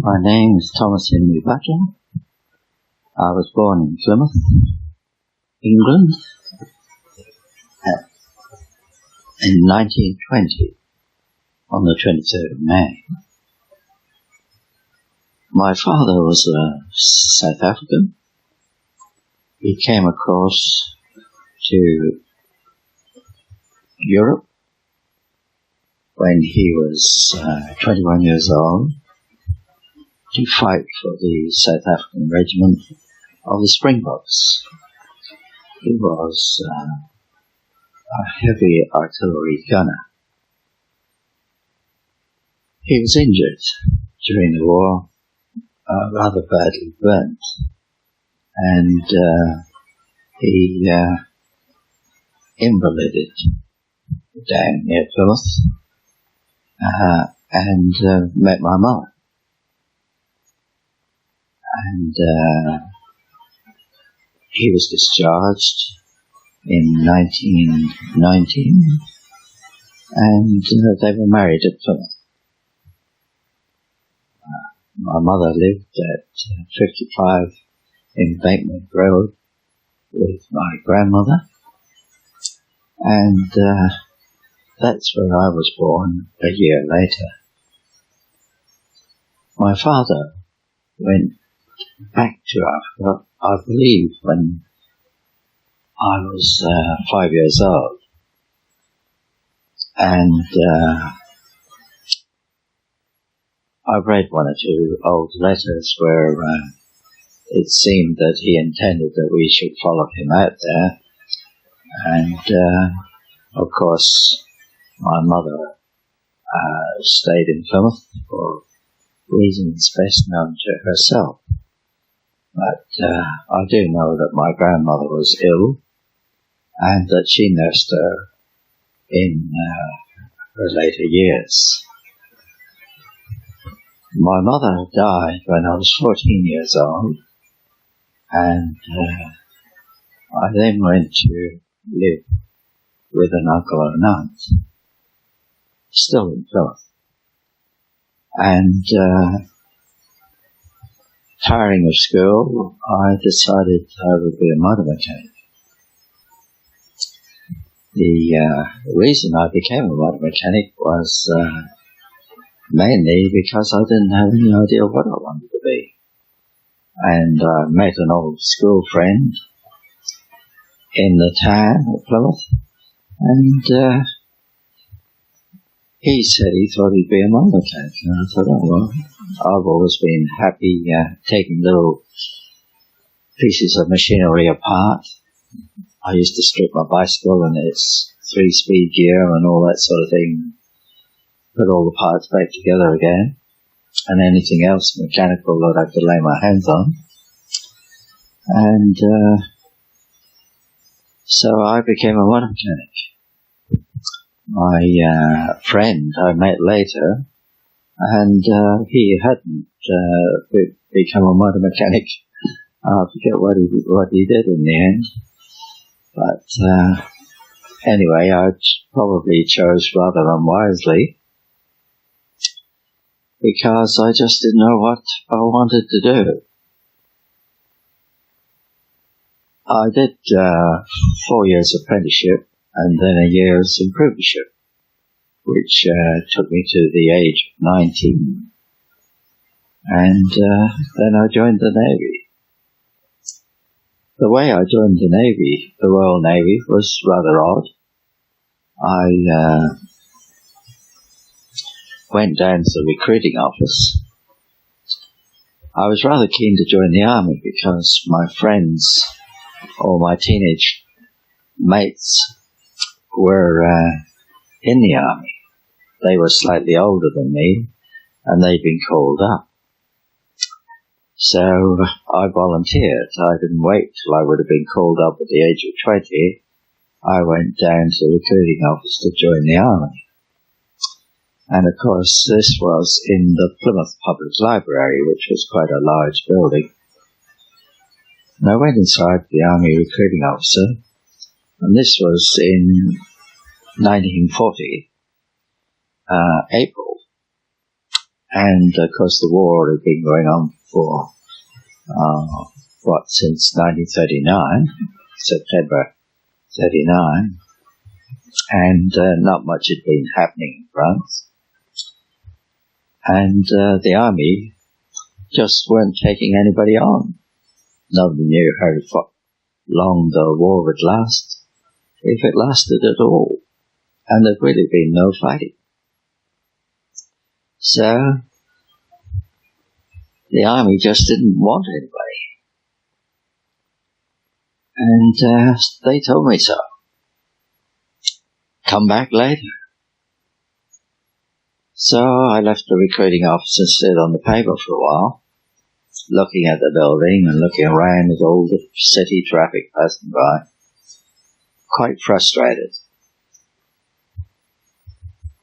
My name is Thomas Henry Butler. I was born in Plymouth, England, in 1920, on the 23rd of May. My father was a South African. He came across to Europe when he was 21 years old to fight for the South African Regiment of the Springboks. He was a heavy artillery gunner. He was injured during the war, rather badly burnt, and he invalided down near Plymouth and met my mother. And he was discharged in 1919, and they were married at Plymouth. My mother lived at 55 Embankment Road with my grandmother, and that's where I was born a year later. My father went back to Africa, I believe, when I was 5 years old, and I've read one or two old letters where it seemed that he intended that we should follow him out there, and of course my mother stayed in Plymouth for reasons best known to herself. But I do know that my grandmother was ill and that she nursed her in her later years. My mother died when I was 14 years old, and I then went to live with an uncle and aunt, still in Plymouth. And tiring of school, I decided I would be a motor mechanic. The reason I became a motor mechanic was mainly because I didn't have any idea what I wanted to be. And I met an old school friend in the town of Plymouth, and he said he thought he'd be a motor mechanic, and I thought, oh well, I've always been happy taking little pieces of machinery apart. I used to strip my bicycle and its 3-speed gear and all that sort of thing, put all the parts back together again, and anything else mechanical that I could lay my hands on. And so I became a motor mechanic. My friend I met later, and he hadn't become a motor mechanic. I forget what he did in the end. But anyway, I probably chose rather unwisely, because I just didn't know what I wanted to do. I did 4 years apprenticeship and then a year's apprenticeship, which took me to the age of 19. And then I joined the Navy. The way I joined the Navy, the Royal Navy, was rather odd. I went down to the recruiting office. I was rather keen to join the Army because my friends, or my teenage mates, were in the Army. They were slightly older than me, and they'd been called up. So I volunteered. I didn't wait till I would have been called up at the age of 20. I went down to the recruiting office to join the Army. And of course this was in the Plymouth Public Library, which was quite a large building. And I went inside the Army recruiting officer, and this was in 1940, April. And of course the war had been going on for, since 1939, September 39, and not much had been happening in France. And the army just weren't taking anybody on. Nobody knew how long the war would last, if it lasted at all. And there'd really been no fighting. So the army just didn't want anybody. And they told me so. Come back later. So I left the recruiting office and stood on the pavement for a while, looking at the building and looking around at all the city traffic passing by, quite frustrated.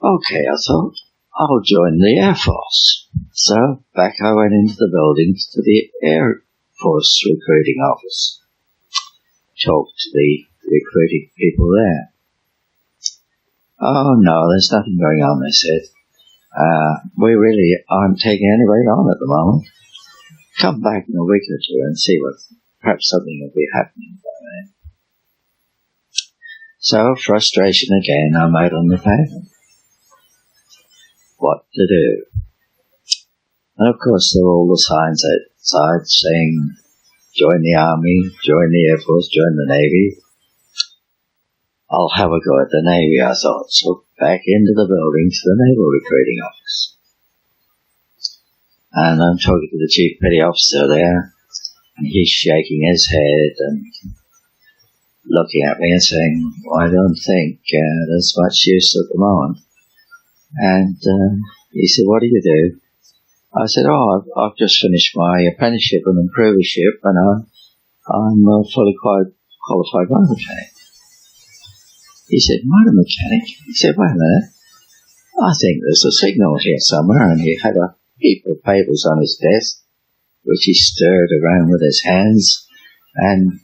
Okay, I thought, I'll join the Air Force. So back I went into the building to the Air Force recruiting office. Talked to the recruiting people there. Oh no, there's nothing going on, they said. We really aren't taking anybody on at the moment. Come back in a week or two and see what, perhaps something will be happening by then. So, frustration again, I'm out on the pavement. What to do? And of course there were all the signs outside saying, join the Army, join the Air Force, join the Navy. I'll have a go at the Navy, I thought. So back into the building to the Naval Recruiting Office. And I'm talking to the Chief Petty Officer there, and he's shaking his head and looking at me and saying, well, I don't think there's much use at the moment. And he said, what do you do? I said, I've just finished my apprenticeship and improvership, and I'm a fully qualified motor mechanic. He said, motor mechanic? He said, wait a minute, I think there's a signal here somewhere. And he had a heap of papers on his desk, which he stirred around with his hands and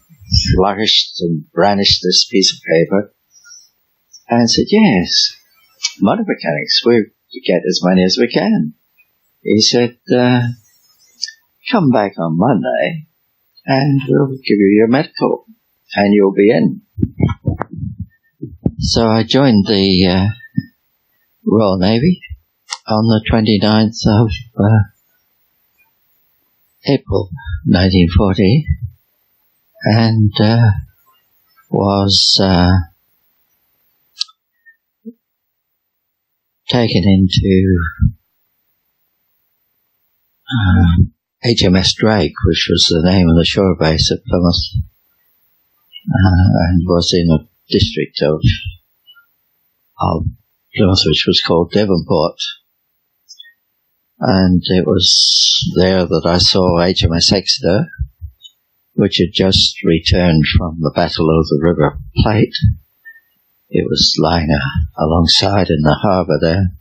flourished and brandished this piece of paper and said, yes, motor mechanics, we get as many as we can. He said, come back on Monday and we'll give you your medical and you'll be in. So I joined the Royal Navy on the 29th of April 1940 and was taken into HMS Drake, which was the name of the shore base at Plymouth, and was in a district of Plymouth which was called Devonport. And it was there that I saw HMS Exeter, which had just returned from the Battle of the River Plate. It was lying alongside in the harbour there,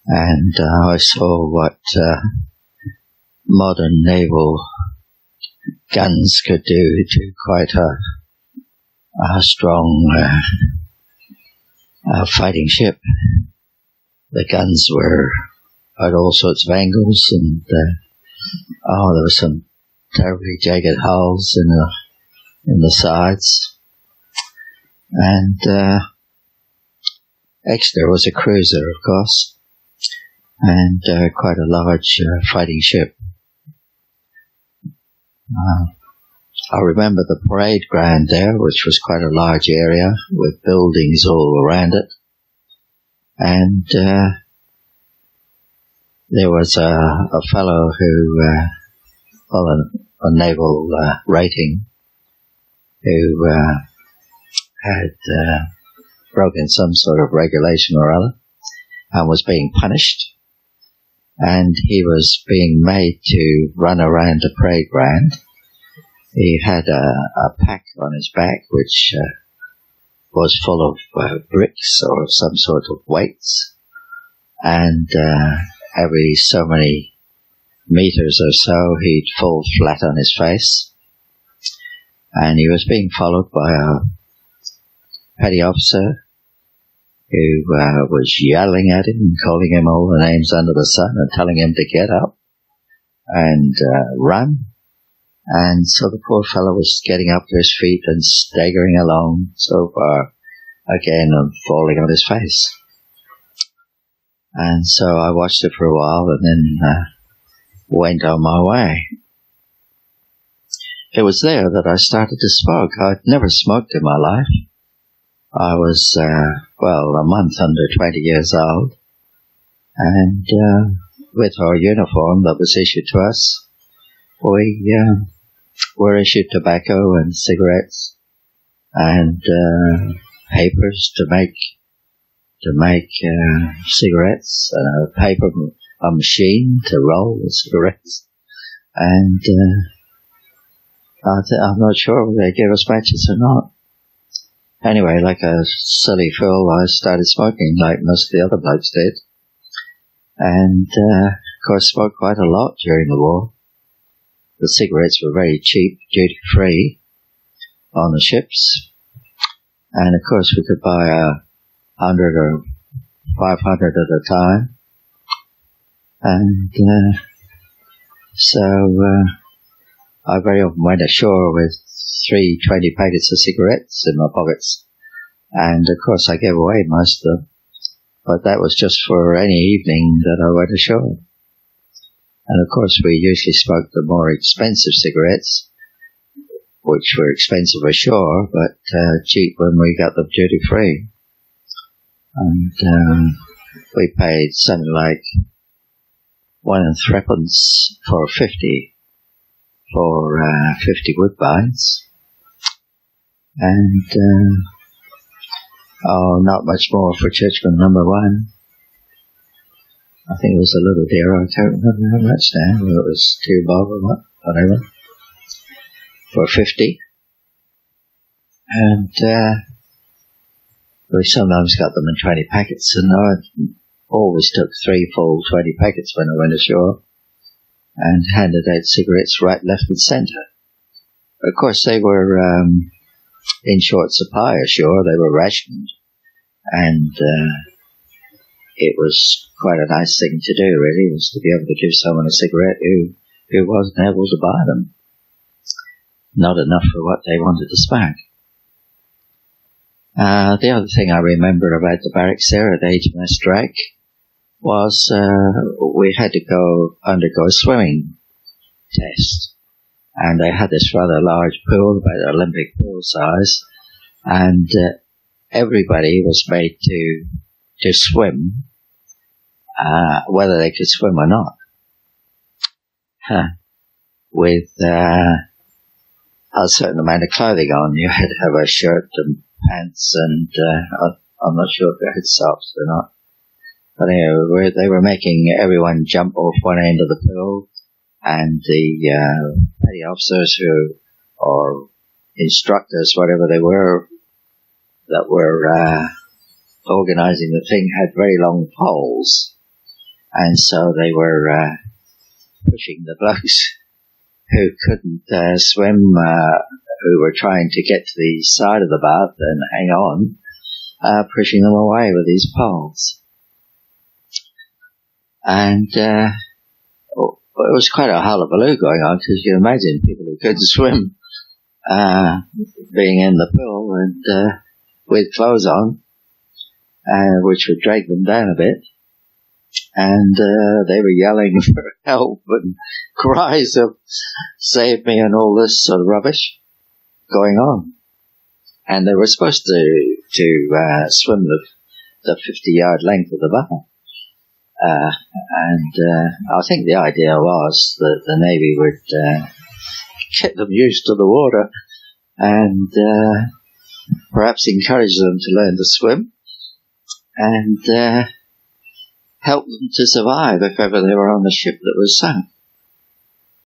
and I saw what modern naval guns could do to quite a strong fighting ship. The guns were at all sorts of angles, and there were some terribly jagged hulls in the sides. And Exeter was a cruiser, of course, and quite a large fighting ship. I remember the parade ground there, which was quite a large area with buildings all around it. And there was a fellow who, a naval rating, who had broken some sort of regulation or other and was being punished. And he was being made to run around the parade ground. He had a pack on his back which was full of bricks or some sort of weights, and every so many meters or so he'd fall flat on his face, and he was being followed by a petty officer who was yelling at him and calling him all the names under the sun and telling him to get up and run. And so the poor fellow was getting up to his feet and staggering along so far again and falling on his face. And so I watched it for a while and then went on my way. It was there that I started to smoke. I'd never smoked in my life. I was, a month under 20 years old, and with our uniform that was issued to us, we were issued tobacco and cigarettes and papers to make cigarettes, and a machine to roll the cigarettes, and I'm not sure whether they gave us matches or not. Anyway, like a silly fool, I started smoking like most of the other blokes did. And, of course, smoked quite a lot during the war. The cigarettes were very cheap, duty-free on the ships. And, of course, we could buy 100 or 500 at a time. And I very often went ashore with 3 20 packets of cigarettes in my pockets, and of course I gave away most of them, but that was just for any evening that I went ashore. And of course we usually smoked the more expensive cigarettes, which were expensive ashore, but cheap when we got them duty free. And we paid something like 1 3/4 for 50 Woodbines, and not much more for Churchman number 1. I think it was a little dearer. I can't remember how much now. Whether it was 2 bob or whatever, for 50. And we sometimes got them in 20 packets, and I always took 3 full 20 packets when I went ashore, and handed out cigarettes right, left and centre. Of course, they were in short supply ashore. They were rationed, and it was quite a nice thing to do, really, was to be able to give someone a cigarette who wasn't able to buy them. Not enough for what they wanted to smoke. The other thing I remember about the barracks there at HMS Drake was we had to undergo a swimming test, and they had this rather large pool, about the Olympic pool size, and everybody was made to swim, whether they could swim or not, with a certain amount of clothing on. You had to have a shirt and pants, and I'm not sure if they had socks or not. But anyway, they were making everyone jump off one end of the pool, and the petty officers or instructors, whatever they were, that were organising the thing, had very long poles, and so they were pushing the blokes who couldn't swim, who were trying to get to the side of the bath and hang on, pushing them away with these poles. And it was quite a hullabaloo going on, because you can imagine people who couldn't swim being in the pool and with clothes on, which would drag them down a bit. And they were yelling for help and cries of "save me" and all this sort of rubbish going on. And they were supposed to swim the 50-yard length of the bath. And I think the idea was that the Navy would get them used to the water and perhaps encourage them to learn to swim and help them to survive if ever they were on a ship that was sunk.